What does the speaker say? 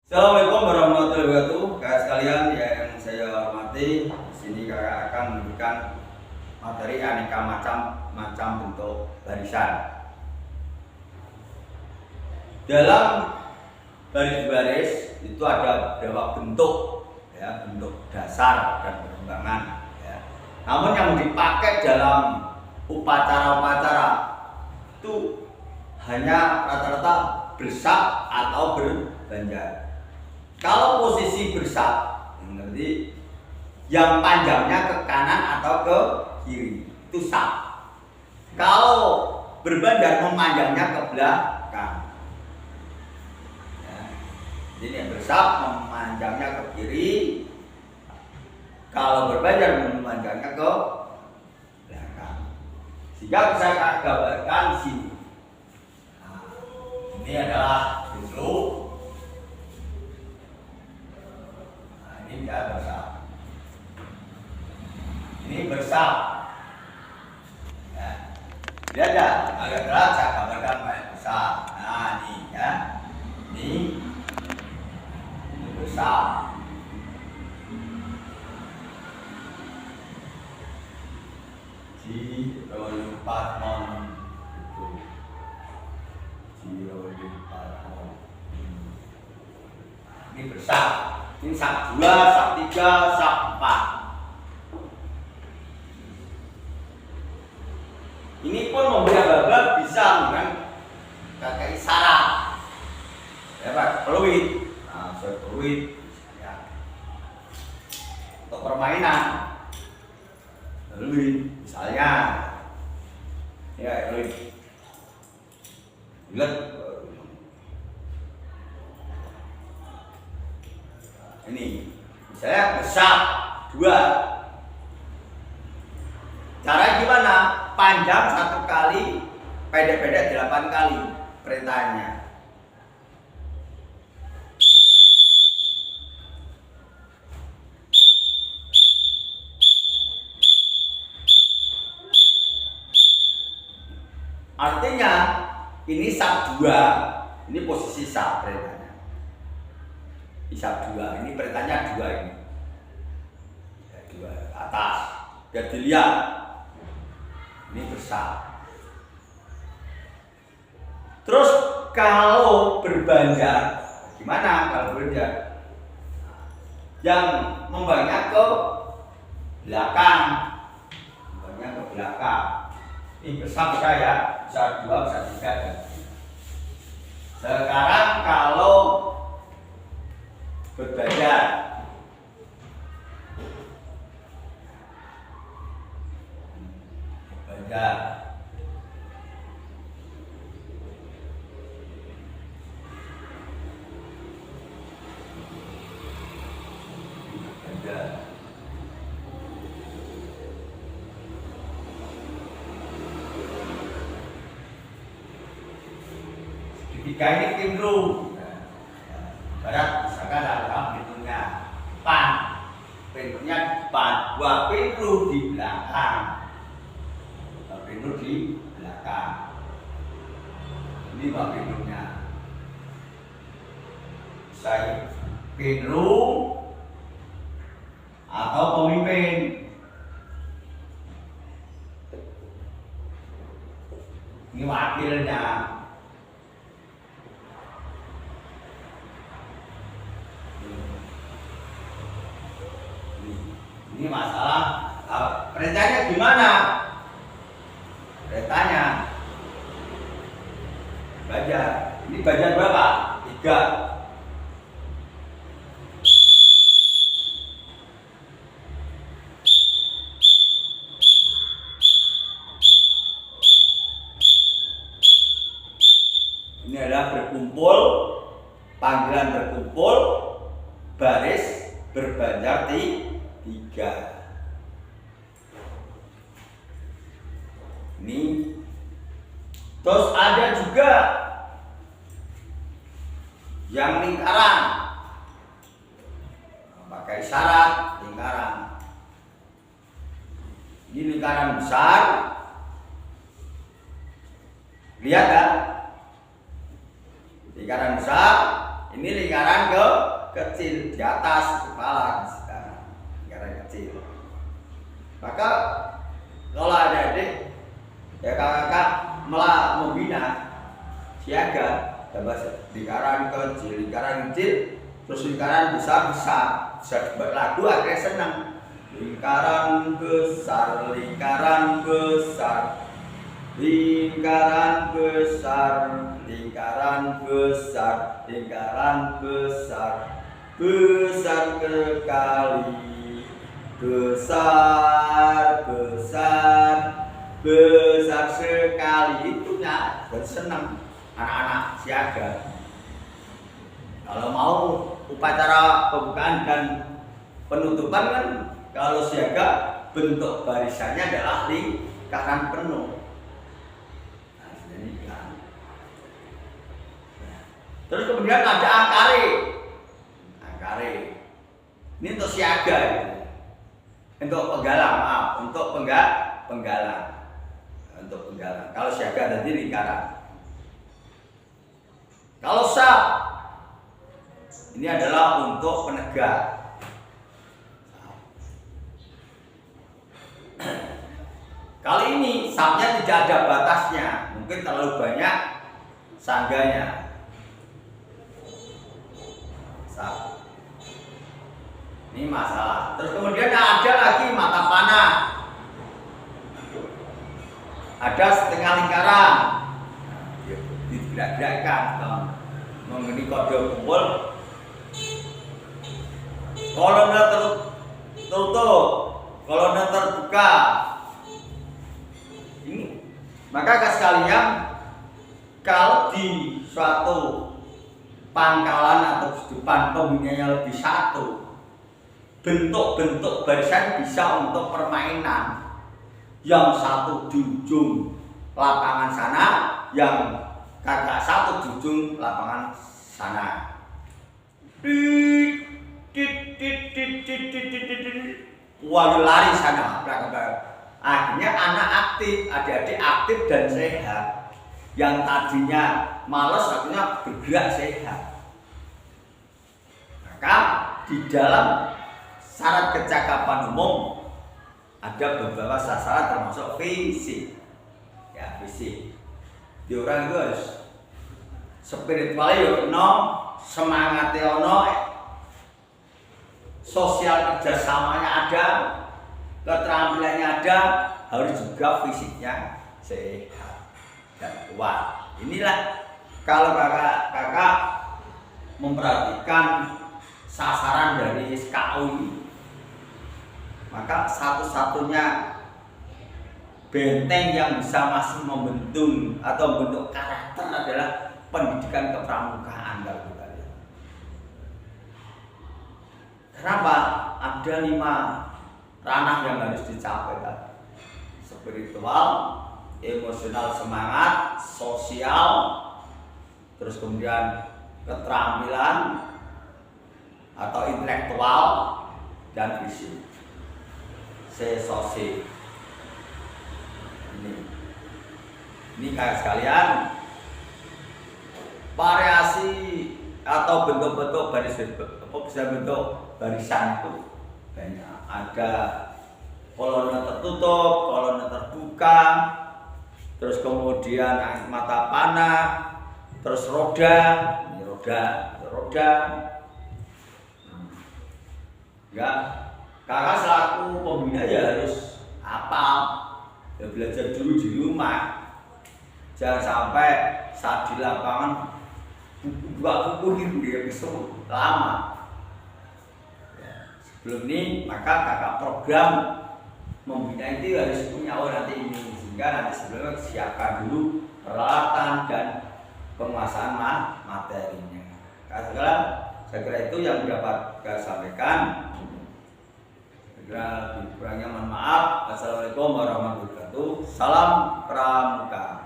Assalamualaikum warahmatullahi wabarakatuh. Kakak sekalian yang saya hormati, di sini kakak akan memberikan materi aneka macam bentuk barisan. Dalam baris-baris itu ada beberapa bentuk, ya, bentuk dasar dan perkembangan. Ya. Namun yang dipakai dalam upacara-upacara itu hanya rata-rata bersak atau berbanjar. Kalau posisi bersak, berarti yang panjangnya ke kanan atau ke kiri, itu sak. Kalau berbanjar memanjangnya ke belakang. Ya. Jadi yang bersak memanjangnya ke kiri, kalau berbanjar memanjangnya ke belakang. Sehingga bisa saya gambarkan di sini. Nah, ini adalah bentuk. Ini dia bersak. Ini bersak. Ya. Lihat ya, agak berat saya gambarkan kayak bersak. Nah, ini ya. Ini bersak. Jirolipatmon itu. Jirolipatmon. Ini bersak. Ini sak 2, sak 3, sak 4. Ini pun memberi aba-aba bisa dengan pakai isyarat. Ya Pak, peluit. Nah, saya peluit misalnya. Untuk permainan. Peluit misalnya. Ya, peluit. Lihat. Ini misalnya besar 2. Cara gimana? Panjang 1 kali, pendek-pendek 8 kali perintahnya. Artinya ini sak 2, ini posisi sak perintahnya. Sak 2, ini perintahnya 2 ini. Ya, 2 ke atas. Biar dilihat. Ini besar. Terus kalau berbanjar, gimana kalau berbanjar? Yang membanyak ke belakang. Membanyak ke belakang. Ini besar ya, besar 2, besar 3. Sekarang kalau berbanjar, banjar, banjar. Ketika ini timru. Barat misalkan ada pintunya depan, pintunya depan, 2 pintu di belakang, 2 pintu di belakang. Ini 2 pintunya. Saya pintu atau pemimpin. Ini wakilnya. Ini masalah perintahnya gimana? Perintahnya banjar. Ini banjar berapa? 3. Ini adalah berkumpul, panggilan berkumpul, baris berbanjar 3. Ini terus ada juga yang lingkaran, pakai isyarat lingkaran. Ini lingkaran besar, lihat ya, lingkaran besar, ini lingkaran ke kecil di atas kepala lingkaran kecil. Maka kalau ada adik ya kakak malah membina siaga, lingkaran kecil, terus lingkaran besar bisa dibuat lagu akhirnya senang. Lingkaran besar, lingkaran besar, lingkaran besar, lingkaran besar, lingkaran besar, besar sekali, besar, besar, besar sekali. Itunya dan senang anak-anak siaga. Kalau mau upacara pembukaan dan penutupan kan, kalau siaga bentuk barisannya adalah lingkaran penuh. Terus kemudian ada angkare. Ini untuk siaga gitu. Untuk penggalang, untuk penggalang. Kalau siaga tadi lingkaran. Kalau sab ini adalah untuk penegak. Kali ini sabnya tidak ada batasnya, mungkin terlalu banyak sangganya. Sab. Ini masalah. Terus kemudian ada lagi mata panah. Ada setengah lingkaran. Digerak-gerakkan mengenai kode kumpul. Kolonel tertutup, kolonel terbuka. Ini maka sekalian, kalau di suatu pangkalan atau depan pembinanya lebih satu, bentuk-bentuk barisan bisa untuk permainan. Yang satu di ujung lapangan sana, yang kakak satu di ujung lapangan sana. Wah, lari sana. Akhirnya anak aktif, adik-adik aktif dan sehat. Yang tadinya malas akhirnya bergerak sehat. Maka di dalam syarat kecakapan umum ada beberapa sasaran termasuk fisik. Ya, fisik. Di orang itu harus spiritualnya ono, semangatnya ono, sosial kerjasamanya ada, keterampilannya ada, harus juga fisiknya sehat dan kuat. Inilah kalau kakak memperhatikan sasaran dari SKU ini, maka satu-satunya benteng yang bisa masih membentuk atau membentuk karakter adalah pendidikan kepramukaan. Kalau kita lihat. Kenapa? Ada 5 ranah yang harus dicapai tadi. Spiritual, emosional, semangat, sosial, terus kemudian keterampilan atau intelektual dan fisik. Sosial. Ini kayak sekalian, variasi atau bentuk-bentuk barisan itu banyak. Ada kolonel tertutup, kolonel terbuka, terus kemudian mata panah, terus roda, ini roda. Ya, kakak selaku pembina ya harus hafal, ya belajar dulu di rumah. Jangan sampai saat di lapangan buku dia bisa lama. Ya, sebelum ini maka kakak program membina itu harus punya nanti ini, sehingga nanti sebelumnya siapkan dulu peralatan dan penguasaan materinya. Saya kira itu yang dapat saya sampaikan. Kurangnya mohon maaf. Assalamualaikum warahmatullahi wabarakatuh. Salam Pramuka.